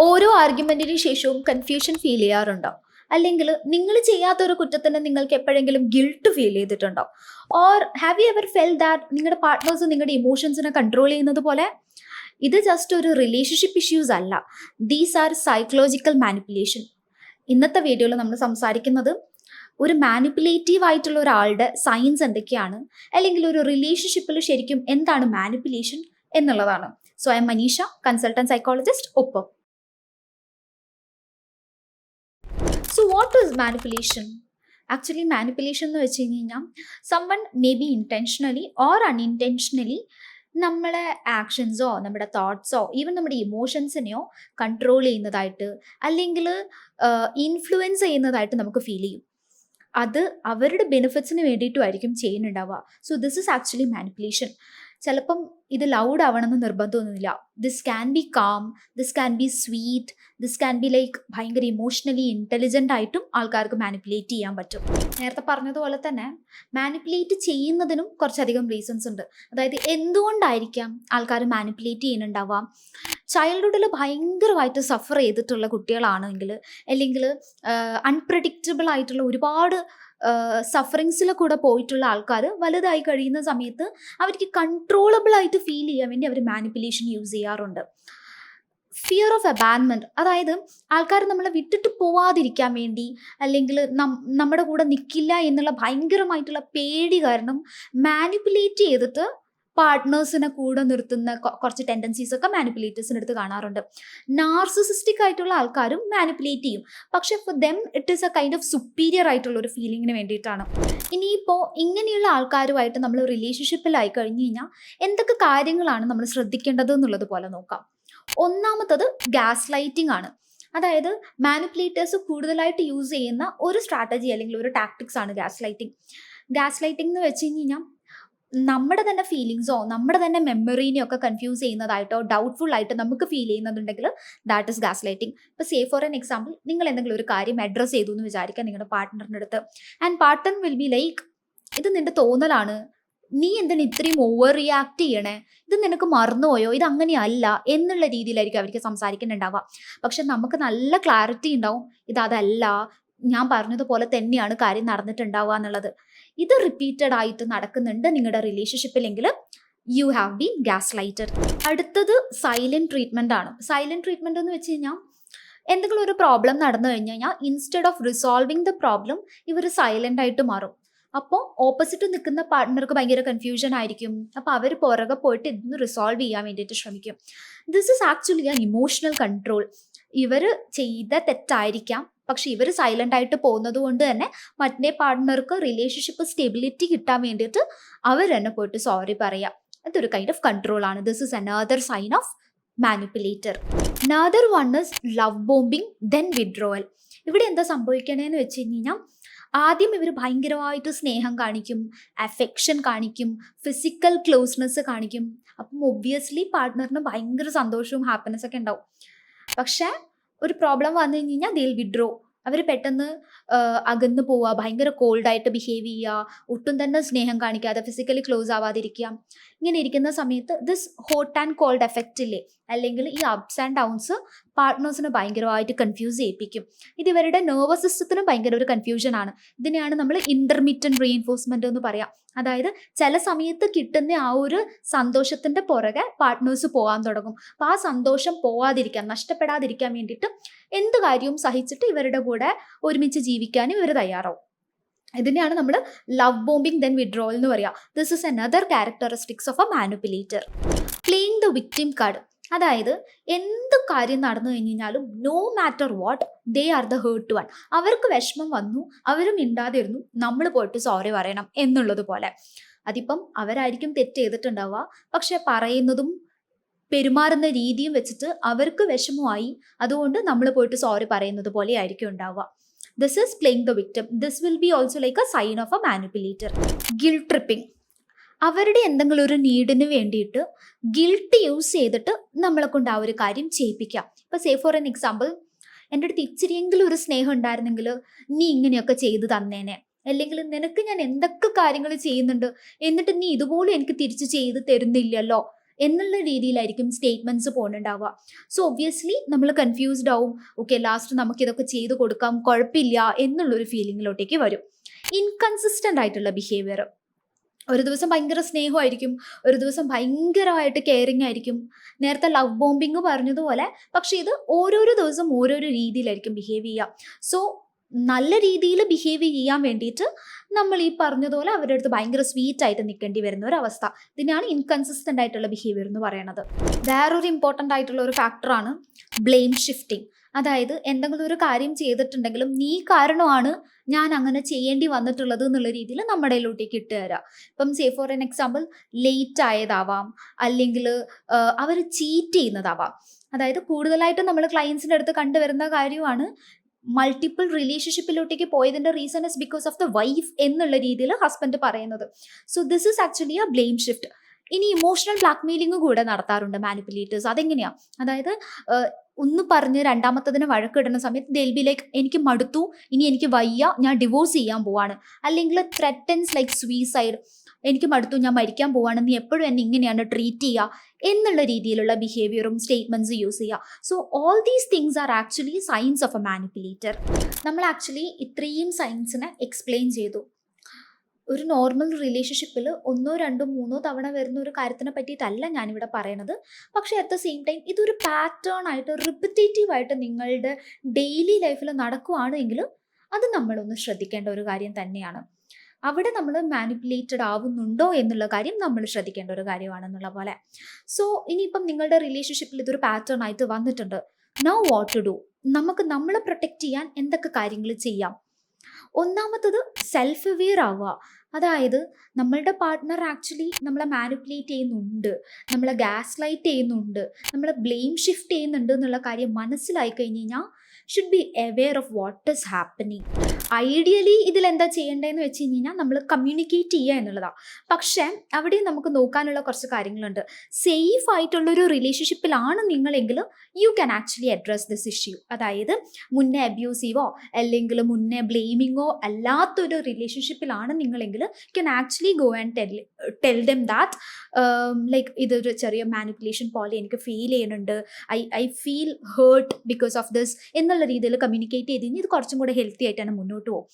ഓരോ ആർഗ്യുമെന്റിന് ശേഷവും confusion feel ചെയ്യാറുണ്ടോ? അല്ലെങ്കിൽ നിങ്ങൾ ചെയ്യാത്തൊരു കുറ്റത്തിന് നിങ്ങൾക്ക് എപ്പോഴെങ്കിലും ഗിൽട്ട് ഫീൽ ചെയ്തിട്ടുണ്ടോ? Or have you ever fell that നിങ്ങളുടെ പാർട്ട്നേഴ്സ് നിങ്ങളുടെ ഇമോഷൻസിനെ കൺട്രോൾ ചെയ്യുന്നത് പോലെ? ഇത് ജസ്റ്റ് ഒരു റിലേഷൻഷിപ്പ് ഇഷ്യൂസ് അല്ല, ദീസ് ആർ സൈക്കോളജിക്കൽ മാനിപ്പുലേഷൻ. ഇന്നത്തെ വീഡിയോയിൽ നമ്മൾ സംസാരിക്കുന്നത് ഒരു മാനിപ്പുലേറ്റീവ് ആയിട്ടുള്ള ഒരാളുടെ സയൻസ് എന്തൊക്കെയാണ്, അല്ലെങ്കിൽ ഒരു റിലേഷൻഷിപ്പിൽ ശരിക്കും എന്താണ് മാനിപ്പുലേഷൻ എന്നുള്ളതാണ്. So I am Manisha, consultant psychologist, ഒപ്പം. So what is manipulation? Actually manipulation എന്ന് വെച്ച് കഴിഞ്ഞാൽ someone may be intentionally or unintentionally നമ്മളെ ആക്ഷൻസോ നമ്മുടെ തോട്ട്സോ ഈവൻ നമ്മുടെ ഇമോഷൻസിനെയോ കൺട്രോൾ ചെയ്യുന്നതായിട്ട് അല്ലെങ്കിൽ ഇൻഫ്ലുവൻസ് ചെയ്യുന്നതായിട്ട് നമുക്ക് ഫീൽ ചെയ്യും. അത് അവരുടെ ബെനിഫിറ്റ്സിന് വേണ്ടിയിട്ടുമായിരിക്കും ചെയ്യുന്നുണ്ടാവുക. So this is actually manipulation. ചിലപ്പം ഇത് ലൗഡ് ആവണമെന്ന് നിർബന്ധമൊന്നുമില്ല. This can be calm, this can be sweet, this can be like ഭയങ്കര ഇമോഷണലി ഇൻ്റലിജൻ്റ് ആയിട്ടും ആൾക്കാർക്ക് മാനിപ്പുലേറ്റ് ചെയ്യാൻ പറ്റും. നേരത്തെ പറഞ്ഞതുപോലെ തന്നെ മാനിപ്പുലേറ്റ് ചെയ്യുന്നതിനും കുറച്ചധികം റീസൺസ് ഉണ്ട്. അതായത് എന്തുകൊണ്ടായിരിക്കാം ആൾക്കാർ മാനിപ്പുലേറ്റ് ചെയ്യുന്നുണ്ടാവാം? ചൈൽഡ്ഹുഡിൽ ഭയങ്കരമായിട്ട് സഫർ ചെയ്തിട്ടുള്ള കുട്ടികളാണെങ്കിൽ, അല്ലെങ്കിൽ അൺപ്രഡിക്റ്റബിൾ ആയിട്ടുള്ള ഒരുപാട് സഫറിങ്സിൽ കൂടെ പോയിട്ടുള്ള ആൾക്കാർ വലുതായി കഴിയുന്ന സമയത്ത് അവർക്ക് കൺട്രോളബിൾ ആയിട്ട് ഫീൽ ചെയ്യാൻ വേണ്ടി അവർ മാനിപ്പുലേഷൻ യൂസ് ചെയ്യാറുണ്ട്. ഫിയർ ഓഫ് അബാൻമെൻറ്റ്, അതായത് ആൾക്കാർ നമ്മളെ വിട്ടിട്ട് പോവാതിരിക്കാൻ വേണ്ടി, അല്ലെങ്കിൽ നമ്മുടെ കൂടെ നിൽക്കില്ല എന്നുള്ള ഭയങ്കരമായിട്ടുള്ള പേടി കാരണം മാനിപ്പുലേറ്റ് ചെയ്തിട്ട് പാർട്ട്നേഴ്സിനെ കൂടെ നിർത്തുന്ന കുറച്ച് ടെൻഡൻസീസ് ഒക്കെ മാനിപ്പുലേറ്റേഴ്സിൻ്റെ അടുത്ത് കാണാറുണ്ട്. നാർസിസിസ്റ്റിക് ആയിട്ടുള്ള ആൾക്കാരും മാനിപ്പുലേറ്റ് ചെയ്യും, പക്ഷെ four them it is A kind of superior ആയിട്ടുള്ള ഒരു ഫീലിങ്ങിന് വേണ്ടിയിട്ടാണ്. ഇനിയിപ്പോൾ ഇങ്ങനെയുള്ള ആൾക്കാരുമായിട്ട് നമ്മൾ റിലേഷൻഷിപ്പിലായി കഴിഞ്ഞ് കഴിഞ്ഞാൽ എന്തൊക്കെ കാര്യങ്ങളാണ് നമ്മൾ ശ്രദ്ധിക്കേണ്ടത് എന്നുള്ളത് പോലെ നോക്കാം. ഒന്നാമത്തത് ഗ്യാസ് ലൈറ്റിംഗ് ആണ്. അതായത് മാനിപ്പുലേറ്റേഴ്സ് കൂടുതലായിട്ട് യൂസ് ചെയ്യുന്ന ഒരു സ്ട്രാറ്റജി അല്ലെങ്കിൽ ഒരു ടാക്ടിക്സ് ആണ് ഗ്യാസ് ലൈറ്റിംഗ്. ഗ്യാസ് ലൈറ്റിംഗ് എന്ന് വെച്ച് കഴിഞ്ഞാൽ നമ്മുടെ തന്നെ ഫീലിങ്സോ നമ്മുടെ തന്നെ മെമ്മറീനെയോ ഒക്കെ കൺഫ്യൂസ് ചെയ്യുന്നതായിട്ടോ ഡൗട്ട്ഫുൾ ആയിട്ട് നമുക്ക് ഫീൽ ചെയ്യുന്നുണ്ടെങ്കിൽ ദാറ്റ് ഇസ് ഗ്യാസ് ലൈറ്റിംഗ്. ഇപ്പോൾ സേ ഫോർ എൻ എക്സാമ്പിൾ, നിങ്ങൾ എന്തെങ്കിലും ഒരു കാര്യം അഡ്രസ്സ് ചെയ്തു എന്ന് വിചാരിക്കാം നിങ്ങളുടെ പാർട്ട്ണറിൻ്റെ അടുത്ത്, and partner will be like, ഇത് നിന്റെ തോന്നലാണ്, നീ എന്തിനാ ഇത്രയും ഓവർ റിയാക്ട് ചെയ്യണേ, ഇത് നിനക്ക് മറന്നുപോയോ, ഇത് അങ്ങനെയല്ല എന്നുള്ള രീതിയിലായിരിക്കും അവർക്ക് സംസാരിക്കുന്നുണ്ടാവുക. പക്ഷെ നമുക്ക് നല്ല ക്ലാരിറ്റി ഉണ്ടാവും, ഇതല്ല, ഞാൻ പറഞ്ഞതുപോലെ തന്നെയാണ് കാര്യം നടന്നിട്ടുണ്ടാവുക എന്നുള്ളത്. ഇത് റിപ്പീറ്റഡ് ആയിട്ട് നടക്കുന്നുണ്ട് നിങ്ങളുടെ റിലേഷൻഷിപ്പിലെങ്കിൽ you have been gaslighted. അടുത്തത് സൈലന്റ് ട്രീറ്റ്മെന്റ് ആണ്. സൈലന്റ് ട്രീറ്റ്മെന്റ് എന്ന് വെച്ച് കഴിഞ്ഞാൽ എന്തെങ്കിലും ഒരു പ്രോബ്ലം നടന്നു കഴിഞ്ഞ് കഴിഞ്ഞാൽ instead of resolving the problem ഇവർ സൈലന്റ് ആയിട്ട് മാറും. അപ്പോൾ ഓപ്പോസിറ്റ് നിൽക്കുന്ന പാർട്ട്ണർക്ക് ഭയങ്കര കൺഫ്യൂഷൻ ആയിരിക്കും. അപ്പോൾ അവർ പുറകെ പോയിട്ട് ഇതൊന്ന് റിസോൾവ് ചെയ്യാൻ വേണ്ടിയിട്ട് ശ്രമിക്കും. This is actually an emotional control. ഇവർ ചെയ്ത തെറ്റായിരിക്കാം, പക്ഷെ ഇവർ സൈലന്റ് ആയിട്ട് പോകുന്നത് കൊണ്ട് തന്നെ മറ്റേ പാർട്ട്ണർക്ക് റിലേഷൻഷിപ്പ് സ്റ്റെബിലിറ്റി കിട്ടാൻ വേണ്ടിയിട്ട് അവർ തന്നെ പോയിട്ട് സോറി പറയാം. അതൊരു കൈൻഡ് ഓഫ് കൺട്രോൾ ആണ്. This is another sign of manipulator. Another one is love bombing then withdrawal. ഇവിടെ എന്താ സംഭവിക്കണേന്ന് വെച്ച് കഴിഞ്ഞാൽ ആദ്യം ഇവർ ഭയങ്കരമായിട്ട് സ്നേഹം കാണിക്കും, അഫെക്ഷൻ കാണിക്കും, ഫിസിക്കൽ ക്ലോസ്നെസ് കാണിക്കും. അപ്പം ഒബ്വിയസ്ലി പാർട്ട്ണറിന് ഭയങ്കര സന്തോഷവും ഹാപ്പിനെസ് ഒക്കെ ഉണ്ടാവും. പക്ഷേ ഒരു പ്രോബ്ലം വന്നു കഴിഞ്ഞ് കഴിഞ്ഞാൽ ദിൽ വിഡ്രോ. അവർ പെട്ടെന്ന് അകന്നു പോവുക, ഭയങ്കര കോൾഡായിട്ട് ബിഹേവ് ചെയ്യുക, ഒട്ടും തന്നെ സ്നേഹം കാണിക്കാതെ ഫിസിക്കലി ക്ലോസ് ആവാതിരിക്കുക. ഇങ്ങനെ ഇരിക്കുന്ന സമയത്ത് this hot and called effect ഇല്ലേ, അല്ലെങ്കിൽ ഈ അപ്സ് ആൻഡ് ഡൗൺസ് പാർട്ട്നേഴ്സിനെ ഭയങ്കരമായിട്ട് കൺഫ്യൂസ് ചെയ്യിപ്പിക്കും. ഇത് ഇവരുടെ നെർവസ് സിസ്റ്റത്തിനും ഭയങ്കര ഒരു കൺഫ്യൂഷനാണ്. ഇതിനെയാണ് നമ്മൾ ഇന്റർമിറ്റൻറ്റ് റീഇൻഫോഴ്സ്മെന്റ് എന്ന് പറയാം. അതായത് ചില സമയത്ത് കിട്ടുന്ന ആ ഒരു സന്തോഷത്തിന്റെ പുറകെ പാർട്ട്നേഴ്സ് പോകാൻ തുടങ്ങും. അപ്പം ആ സന്തോഷം പോവാതിരിക്കാൻ, നഷ്ടപ്പെടാതിരിക്കാൻ വേണ്ടിയിട്ട് എന്ത് കാര്യവും സഹിച്ചിട്ട് ഇവരുടെ കൂടെ ഒരുമിച്ച് ജീവിക്കാനും ഇവർ തയ്യാറാവും. ഇതിനെയാണ് നമ്മൾ ലവ് ബോംബിംഗ് ദെൻ വിഡ്രോവൽ എന്ന് പറയുക. This is another characteristics of a manipulator. Playing the victim card. അതായത് എന്ത് കാര്യം നടന്നു കഴിഞ്ഞാലും no matter what they are the hurt one. അവർക്ക് വിഷമം വന്നു, അവരും മിണ്ടാതിരുന്നു, നമ്മൾ പോയിട്ട് സോറി പറയണം എന്നുള്ളത് പോലെ. അതിപ്പം അവരായിരിക്കും തെറ്റ് ചെയ്തിട്ടുണ്ടാവുക, പക്ഷെ പറയുന്നതും പെരുമാറുന്ന രീതിയും വെച്ചിട്ട് അവർക്ക് വിഷമമായി, അതുകൊണ്ട് നമ്മൾ പോയിട്ട് സോറി പറയുന്നത് പോലെ ആയിരിക്കും ഉണ്ടാവുക. This is playing the victim. This will be also like a sign of a manipulator. Guilt tripping. അവരുടെ എന്തെങ്കിലും ഒരു നീഡിന് വേണ്ടിയിട്ട് ഗിൽട്ട് യൂസ് ചെയ്തിട്ട് നമ്മളെ കൊണ്ട് ആ ഒരു കാര്യം ചെയ്യിപ്പിക്കാം. ഇപ്പോൾ സേ ഫോർ എൻ എക്സാമ്പിൾ, എൻ്റെ അടുത്ത് ഇച്ചിരിയെങ്കിലും ഒരു സ്നേഹം ഉണ്ടായിരുന്നെങ്കിൽ നീ ഇങ്ങനെയൊക്കെ ചെയ്തു തന്നേനെ, അല്ലെങ്കിൽ നിനക്ക് ഞാൻ എന്തൊക്കെ കാര്യങ്ങൾ ചെയ്യുന്നുണ്ട് എന്നിട്ട് നീ ഇതുപോലും എനിക്ക് തിരിച്ച് ചെയ്ത് തരുന്നില്ലല്ലോ എന്നുള്ള രീതിയിലായിരിക്കും സ്റ്റേറ്റ്മെൻറ്റ്സ് പോകുന്നുണ്ടാവുക. സോ ഒബ്വിയസ്ലി നമ്മൾ കൺഫ്യൂസ്ഡ് ആവും. ഓക്കെ, ലാസ്റ്റ് നമുക്കിതൊക്കെ ചെയ്ത് കൊടുക്കാം, കുഴപ്പമില്ല എന്നുള്ളൊരു ഫീലിങ്ങിലോട്ടേക്ക് വരും. ഇൻകൺസിസ്റ്റൻ്റ് ആയിട്ടുള്ള ബിഹേവിയർ, ഒരു ദിവസം ഭയങ്കര സ്നേഹമായിരിക്കും, ഒരു ദിവസം ഭയങ്കരമായിട്ട് കെയറിങ് ആയിരിക്കും. നേരത്തെ ലവ് ബോംബിങ് പറഞ്ഞതുപോലെ, പക്ഷെ ഇത് ഓരോരോ ദിവസം ഓരോരോ രീതിയിലായിരിക്കും ബിഹേവ് ചെയ്യുക. സോ നല്ല രീതിയിൽ ബിഹേവ് ചെയ്യാൻ വേണ്ടിയിട്ട് നമ്മൾ ഈ പറഞ്ഞതുപോലെ അവരുടെ അടുത്ത് ഭയങ്കര സ്വീറ്റ് ആയിട്ട് നിൽക്കേണ്ടി വരുന്ന ഒരു അവസ്ഥ. ഇതിനാണ് ഇൻകൺസിസ്റ്റൻ്റ് ആയിട്ടുള്ള ബിഹേവിയർ എന്ന് പറയുന്നത്. വേറൊരു ഇമ്പോർട്ടൻ്റ് ആയിട്ടുള്ള ഒരു ഫാക്ടറാണ് ബ്ലെയിം ഷിഫ്റ്റിംഗ്. അതായത് എന്തെങ്കിലും ഒരു കാര്യം ചെയ്തിട്ടുണ്ടെങ്കിലും നീ കാരണമാണ് ഞാൻ അങ്ങനെ ചെയ്യേണ്ടി വന്നിട്ടുള്ളത് എന്നുള്ള രീതിയിൽ നമ്മുടെ ഇടയിലോട്ടേക്ക് ഇട്ട് തരാം. ഇപ്പം say for an example, late ആയതാവാം, അല്ലെങ്കിൽ അവർ ചീറ്റ് ചെയ്യുന്നതാവാം. അതായത് കൂടുതലായിട്ട് നമ്മൾ ക്ലയൻസിൻ്റെ അടുത്ത് കണ്ടുവരുന്ന കാര്യമാണ് മൾട്ടിപ്പിൾ റിലേഷൻഷിപ്പിലോട്ടേക്ക് പോയതിൻ്റെ reason is because of the wife എന്നുള്ള രീതിയിൽ ഹസ്ബൻഡ് പറയുന്നത്. So this is actually A blame shift. ഇനി ഇമോഷണൽ ബ്ലാക്ക്മെയിലിംഗ് കൂടെ നടത്താറുണ്ട് മാനിപ്പുലേറ്റേഴ്സ്. അതെങ്ങനെയാണ്? അതായത് ഒന്ന് പറഞ്ഞ് രണ്ടാമത്തതിന് വഴക്കിടുന്ന സമയത്ത് ദെൽ ബി ലൈക്ക്, എനിക്ക് മടുത്തു, ഇനി എനിക്ക് വയ്യ, ഞാൻ ഡിവോഴ്സ് ചെയ്യാൻ പോവാണ്. അല്ലെങ്കിൽ ത്രെറ്റൻസ് ലൈക്ക് സൂയിസൈഡ്, എനിക്ക് മടുത്തു, ഞാൻ മരിക്കാൻ പോവാണ്, നീ എപ്പോഴും എന്നെ ഇങ്ങനെയാണ് ട്രീറ്റ് ചെയ്യുക എന്നുള്ള രീതിയിലുള്ള ബിഹേവിയറും സ്റ്റേറ്റ്മെൻറ്റ്സ് യൂസ് ചെയ്യുക. So all these things are actually signs of a manipulator. നമ്മൾ ആക്ച്വലി ഇത്രയും സൈൻസിനെ എക്സ്പ്ലെയിൻ ചെയ്തു. ഒരു നോർമൽ റിലേഷൻഷിപ്പിൽ 1, 2, 3 തവണ വരുന്ന ഒരു കാര്യത്തിനെ പറ്റിയിട്ടല്ല ഞാനിവിടെ പറയണത്. പക്ഷേ അറ്റ് ദ സെയിം ടൈം ഇതൊരു പാറ്റേൺ ആയിട്ട് റിപ്പിറ്റേറ്റീവ് ആയിട്ട് നിങ്ങളുടെ ഡെയിലി ലൈഫിൽ നടക്കുകയാണെങ്കിൽ അത് നമ്മളൊന്ന് ശ്രദ്ധിക്കേണ്ട ഒരു കാര്യം തന്നെയാണ്. അവിടെ നമ്മൾ മാനിപ്പുലേറ്റഡ് ആവുന്നുണ്ടോ എന്നുള്ള കാര്യം നമ്മൾ ശ്രദ്ധിക്കേണ്ട ഒരു കാര്യമാണെന്നുള്ള പോലെ. സോ ഇനിയിപ്പം നിങ്ങളുടെ റിലേഷൻഷിപ്പിൽ ഇതൊരു പാറ്റേൺ ആയിട്ട് വന്നിട്ടുണ്ട്. Now what to do? നമുക്ക് നമ്മളെ പ്രൊട്ടക്റ്റ് ചെയ്യാൻ എന്തൊക്കെ കാര്യങ്ങൾ ചെയ്യാം? ഒന്നാമത്തത് സെൽഫ് അവെയർ ആവുക. അതായത് നമ്മളുടെ പാർട്ട്ണർ ആക്ച്വലി നമ്മളെ മാനിപ്പുലേറ്റ് ചെയ്യുന്നുണ്ട്, നമ്മളെ ഗ്യാസ് ലൈറ്റ് ചെയ്യുന്നുണ്ട്, നമ്മളെ ബ്ലെയിം ഷിഫ്റ്റ് ചെയ്യുന്നുണ്ട് എന്നുള്ള കാര്യം മനസ്സിലായി കഴിഞ്ഞ് കഴിഞ്ഞാൽ should be aware of what is happening. Ideally ഇതിലെന്താ ചെയ്യേണ്ടതെന്ന് വെച്ച് കഴിഞ്ഞാൽ നമ്മൾ കമ്മ്യൂണിക്കേറ്റ് ചെയ്യുക എന്നുള്ളതാണ്. പക്ഷേ അവിടെ നമുക്ക് നോക്കാനുള്ള കുറച്ച് കാര്യങ്ങളുണ്ട്. സേഫ് ആയിട്ടുള്ളൊരു റിലേഷൻഷിപ്പിലാണ് നിങ്ങളെങ്കിൽ you can actually address this issue. അതായത് മുന്നേ അബ്യൂസീവോ അല്ലെങ്കിൽ മുന്നേ ബ്ലെയിമിങ്ങോ അല്ലാത്തൊരു റിലേഷൻഷിപ്പിലാണ് നിങ്ങളെങ്കിൽ can actually go and tell them that like ഇതൊരു ചെറിയ മാനിപ്പുലേഷൻ പോലെ എനിക്ക് ഫീൽ ചെയ്യുന്നുണ്ട്, I feel hurt because of this എന്നുള്ള രീതിയിൽ കമ്മ്യൂണിക്കേറ്റ് ചെയ്ത് കഴിഞ്ഞാൽ ഇത് കുറച്ചും കൂടെ ഹെൽത്തി ആയിട്ടാണ് മുന്നോട്ട് പോകും.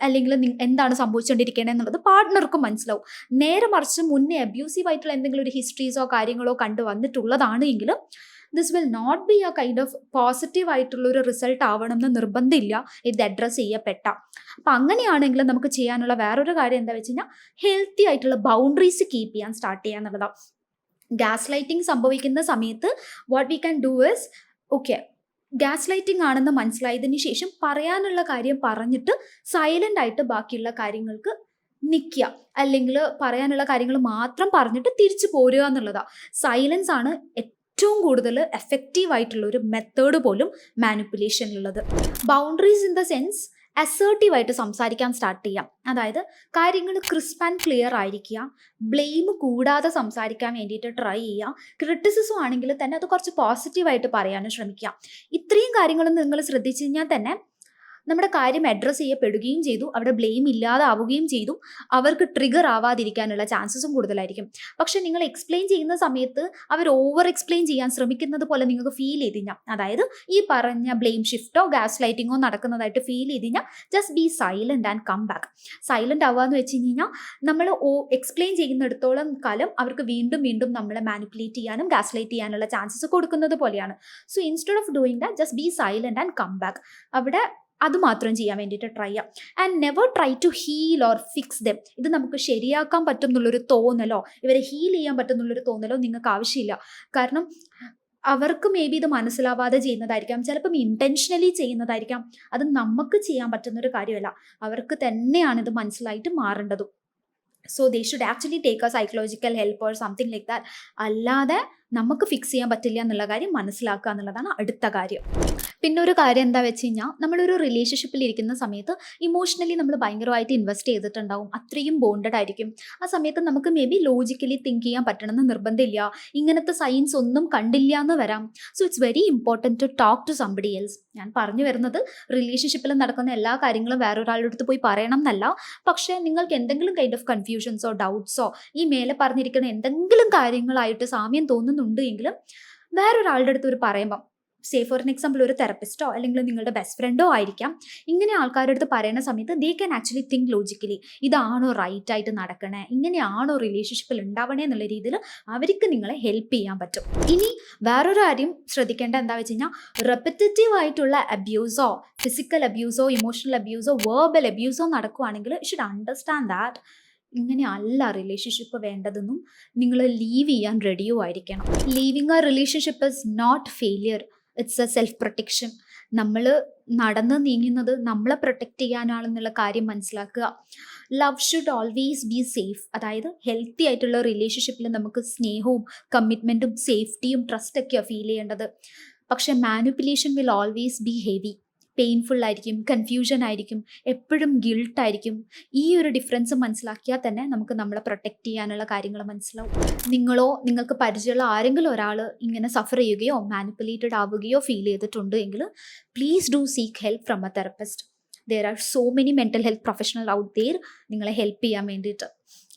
അല്ലെങ്കിൽ എന്താണ് സംഭവിച്ചുകൊണ്ടിരിക്കുന്നത് എന്നുള്ളത് പാർട്ട്ണർക്കും മനസ്സിലാവും. നേരെ മറിച്ച് മുന്നേ അബ്യൂസീവ് ആയിട്ടുള്ള എന്തെങ്കിലും ഒരു ഹിസ്റ്ററീസോ കാര്യങ്ങളോ കണ്ടു വന്നിട്ടുള്ളതാണ് എങ്കിൽ this will not be a kind of positive ആയിട്ടുള്ള ഒരു റിസൾട്ട് ആവണം എന്ന് നിർബന്ധമില്ല ഇത് അഡ്രസ്സ് ചെയ്യപ്പെട്ട. അപ്പം അങ്ങനെയാണെങ്കിൽ നമുക്ക് ചെയ്യാനുള്ള വേറൊരു കാര്യം എന്താ വെച്ച് കഴിഞ്ഞാൽ ഹെൽത്തി ആയിട്ടുള്ള ബൗണ്ടറീസ് കീപ്പ് ചെയ്യാൻ സ്റ്റാർട്ട് ചെയ്യുക എന്നുള്ളതാണ്. ഗ്യാസ് ലൈറ്റിംഗ് സംഭവിക്കുന്ന സമയത്ത് what we can do is, okay gas lighting ആണെന്ന് മനസ്സിലായതിന് ശേഷം പറയാനുള്ള കാര്യം പറഞ്ഞിട്ട് സൈലൻ്റ് ആയിട്ട് ബാക്കിയുള്ള കാര്യങ്ങൾക്ക് നിൽക്കുക, അല്ലെങ്കിൽ പറയാനുള്ള കാര്യങ്ങൾ മാത്രം പറഞ്ഞിട്ട് തിരിച്ചു പോരുക എന്നുള്ളതാണ്. സൈലൻസ് ആണ് ഏറ്റവും കൂടുതൽ എഫക്റ്റീവ് ആയിട്ടുള്ള ഒരു മെത്തേഡ് പോലും മാനിപ്പുലേഷനിലുള്ളത്. ബൗണ്ടറീസ് ഇൻ ദ സെൻസ് അസേർട്ടീവായിട്ട് സംസാരിക്കാൻ സ്റ്റാർട്ട് ചെയ്യാം. അതായത് കാര്യങ്ങൾ ക്രിസ്പ് ആൻഡ് ക്ലിയർ ആയിരിക്കുക, ബ്ലെയിം കൂടാതെ സംസാരിക്കാൻ വേണ്ടിയിട്ട് ട്രൈ ചെയ്യുക. ക്രിറ്റിസിസം ആണെങ്കിൽ തന്നെ അത് കുറച്ച് പോസിറ്റീവായിട്ട് പറയാനും ശ്രമിക്കുക. ഇത്രയും കാര്യങ്ങൾ നിങ്ങൾ ശ്രദ്ധിച്ചു കഴിഞ്ഞാൽ തന്നെ നമ്മുടെ കാര്യം അഡ്രസ്സ് ചെയ്യപ്പെടുകയും ചെയ്തു, അവിടെ ബ്ലെയിം ഇല്ലാതെ ആവുകയും ചെയ്തു, അവർക്ക് ട്രിഗർ ആവാതിരിക്കാനുള്ള ചാൻസസും കൂടുതലായിരിക്കും. പക്ഷെ നിങ്ങൾ എക്സ്പ്ലെയിൻ ചെയ്യുന്ന സമയത്ത് അവർ ഓവർ എക്സ്പ്ലെയിൻ ചെയ്യാൻ ശ്രമിക്കുന്നത് പോലെ നിങ്ങൾക്ക് ഫീൽ ചെയ്ത് കഴിഞ്ഞാൽ, അതായത് ഈ പറഞ്ഞ ബ്ലെയിം ഷിഫ്റ്റോ ഗ്യാസ് ലൈറ്റിങ്ങോ നടക്കുന്നതായിട്ട് ഫീൽ ചെയ്ത് കഴിഞ്ഞാൽ just be silent and come back. Silent ആവുകയെന്ന് വെച്ച് കഴിഞ്ഞാൽ നമ്മൾ എക്സ്പ്ലെയിൻ ചെയ്യുന്നിടത്തോളം കാലം അവർക്ക് വീണ്ടും വീണ്ടും നമ്മളെ മാനിപ്പുലേറ്റ് ചെയ്യാനും ഗ്യാസ് ലൈറ്റ് ചെയ്യാനുള്ള ചാൻസസ് കൊടുക്കുന്നത് പോലെയാണ്. So instead of doing that just be silent and come back. അവിടെ അത് മാത്രം ചെയ്യാൻ വേണ്ടിയിട്ട് ട്രൈ ചെയ്യാം. And never try to heal or fix them. ഇത് നമുക്ക് ശരിയാക്കാൻ പറ്റും എന്നുള്ളൊരു തോന്നലോ ഇവരെ ഹീൽ ചെയ്യാൻ പറ്റും എന്നുള്ളൊരു തോന്നലോ നിങ്ങൾക്ക് ആവശ്യമില്ല. കാരണം അവർക്ക് മേ ബി ഇത് മനസ്സിലാവാതെ ചെയ്യുന്നതായിരിക്കാം, ചിലപ്പം ഇൻറ്റൻഷനലി ചെയ്യുന്നതായിരിക്കാം. അത് നമുക്ക് ചെയ്യാൻ പറ്റുന്നൊരു കാര്യമല്ല, അവർക്ക് തന്നെയാണ് ഇത് മനസ്സിലായിട്ട് മാറേണ്ടതും. So they should actually take a psychological help or something like that. അല്ലാതെ നമുക്ക് ഫിക്സ് ചെയ്യാൻ പറ്റില്ല എന്നുള്ള കാര്യം മനസ്സിലാക്കുക എന്നുള്ളതാണ് അടുത്ത കാര്യം. പിന്നെ ഒരു കാര്യം എന്താ വെച്ച് കഴിഞ്ഞാൽ, നമ്മളൊരു റിലേഷൻഷിപ്പിൽ ഇരിക്കുന്ന സമയത്ത് ഇമോഷണലി നമ്മൾ ഭയങ്കരമായിട്ട് ഇൻവെസ്റ്റ് ചെയ്തിട്ടുണ്ടാവും, അത്രയും ബോണ്ടഡ് ആയിരിക്കും. ആ സമയത്ത് നമുക്ക് മേ ബി ലോജിക്കലി തിങ്ക് ചെയ്യാൻ പറ്റണമെന്ന് നിർബന്ധമില്ല, ഇങ്ങനത്തെ സൈൻസ് ഒന്നും കണ്ടില്ല എന്ന് വരാം. So it's very important to talk to somebody else. ഞാൻ പറഞ്ഞു വരുന്നത് റിലേഷൻഷിപ്പിൽ നടക്കുന്ന എല്ലാ കാര്യങ്ങളും വേറൊരാളുടെ അടുത്ത് പോയി പറയണം എന്നല്ല. പക്ഷേ നിങ്ങൾക്ക് എന്തെങ്കിലും കൈൻഡ് ഓഫ് കൺഫ്യൂഷൻസോ ഡൗട്ട്സോ ഈ മേലെ പറഞ്ഞിരിക്കുന്ന എന്തെങ്കിലും കാര്യങ്ങളായിട്ട് സാമ്യം തോന്നുന്നുണ്ട് എങ്കിലും വേറൊരാളുടെ അടുത്ത് ഒരു പറയുമ്പം, സേ ഫോർ എൻ എക്സാമ്പിൾ ഒരു തെറപ്പിസ്റ്റോ അല്ലെങ്കിൽ നിങ്ങളുടെ ബെസ്റ്റ് ഫ്രണ്ടോ ആയിരിക്കാം, ഇങ്ങനെ ആൾക്കാരുടെ അടുത്ത് പറയുന്ന സമയത്ത് they can actually think logically, ഇതാണോ റൈറ്റ് ആയിട്ട് നടക്കണേ, ഇങ്ങനെയാണോ റിലേഷൻഷിപ്പിൽ ഉണ്ടാവണേ എന്നുള്ള രീതിയിൽ അവർക്ക് നിങ്ങളെ ഹെൽപ്പ് ചെയ്യാൻ പറ്റും. ഇനി വേറൊരു കാര്യം ശ്രദ്ധിക്കേണ്ട എന്താ വെച്ച് കഴിഞ്ഞാൽ, റെപ്പിറ്റേറ്റീവ് ആയിട്ടുള്ള അബ്യൂസോ ഫിസിക്കൽ അബ്യൂസോ ഇമോഷണൽ അബ്യൂസോ വേർബൽ അബ്യൂസോ നടക്കുവാണെങ്കിൽ യു ഷുഡ് അണ്ടർസ്റ്റാൻഡ് ദാറ്റ് ഇങ്ങനെയല്ല റിലേഷൻഷിപ്പ് വേണ്ടതെന്നും നിങ്ങൾ ലീവ് ചെയ്യാൻ റെഡിയോ ആയിരിക്കണം. Leaving a relationship is not failure, it's a self protection. നമ്മൾ നടന്ന് നീങ്ങുന്നത് നമ്മളെ പ്രൊട്ടക്റ്റ് ചെയ്യാനാണെന്നുള്ള കാര്യം മനസ്സിലാക്കുക. Love should always be safe. അതായത് ഹെൽത്തി ആയിട്ടുള്ള റിലേഷൻഷിപ്പിൽ നമുക്ക് സ്നേഹവും കമ്മിറ്റ്മെൻറ്റും സേഫ്റ്റിയും ട്രസ്റ്റൊക്കെയാണ് ഫീൽ ചെയ്യേണ്ടത്. പക്ഷേ manipulation will always be heavy, painful ആയിരിക്കും, കൺഫ്യൂഷൻ ആയിരിക്കും, എപ്പോഴും ഗിൽട്ടായിരിക്കും. ഈ ഒരു ഡിഫറൻസ് മനസ്സിലാക്കിയാൽ തന്നെ നമുക്ക് നമ്മളെ പ്രൊട്ടക്റ്റ് ചെയ്യാനുള്ള കാര്യങ്ങൾ മനസ്സിലാവും. നിങ്ങളോ നിങ്ങൾക്ക് പരിചയമുള്ള ആരെങ്കിലും ഒരാൾ ഇങ്ങനെ സഫർ ചെയ്യുകയോ മാനിപ്പുലേറ്റഡ് ആവുകയോ ഫീൽ ചെയ്തിട്ടുണ്ട് എങ്കിൽ please do seek help from a therapist. There are so many mental health professional out there നിങ്ങളെ ഹെൽപ്പ് ചെയ്യാൻ വേണ്ടിയിട്ട്.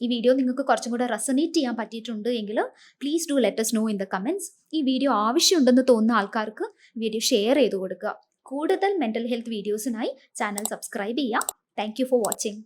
ഈ വീഡിയോ നിങ്ങൾക്ക് കുറച്ചും കൂടെ റെസനേറ്റ് ചെയ്യാൻ പറ്റിയിട്ടുണ്ട് എങ്കിൽ please do let us know in the comments. ഈ വീഡിയോ ആവശ്യമുണ്ടെന്ന് തോന്നുന്ന ആൾക്കാർക്ക് വീഡിയോ ഷെയർ ചെയ്ത് കൊടുക്കുക. കൂടുതൽ മെൻ്റൽ ഹെൽത്ത് വീഡിയോസിനായി ചാനൽ സബ്സ്ക്രൈബ് ചെയ്യുക. Thank you for watching.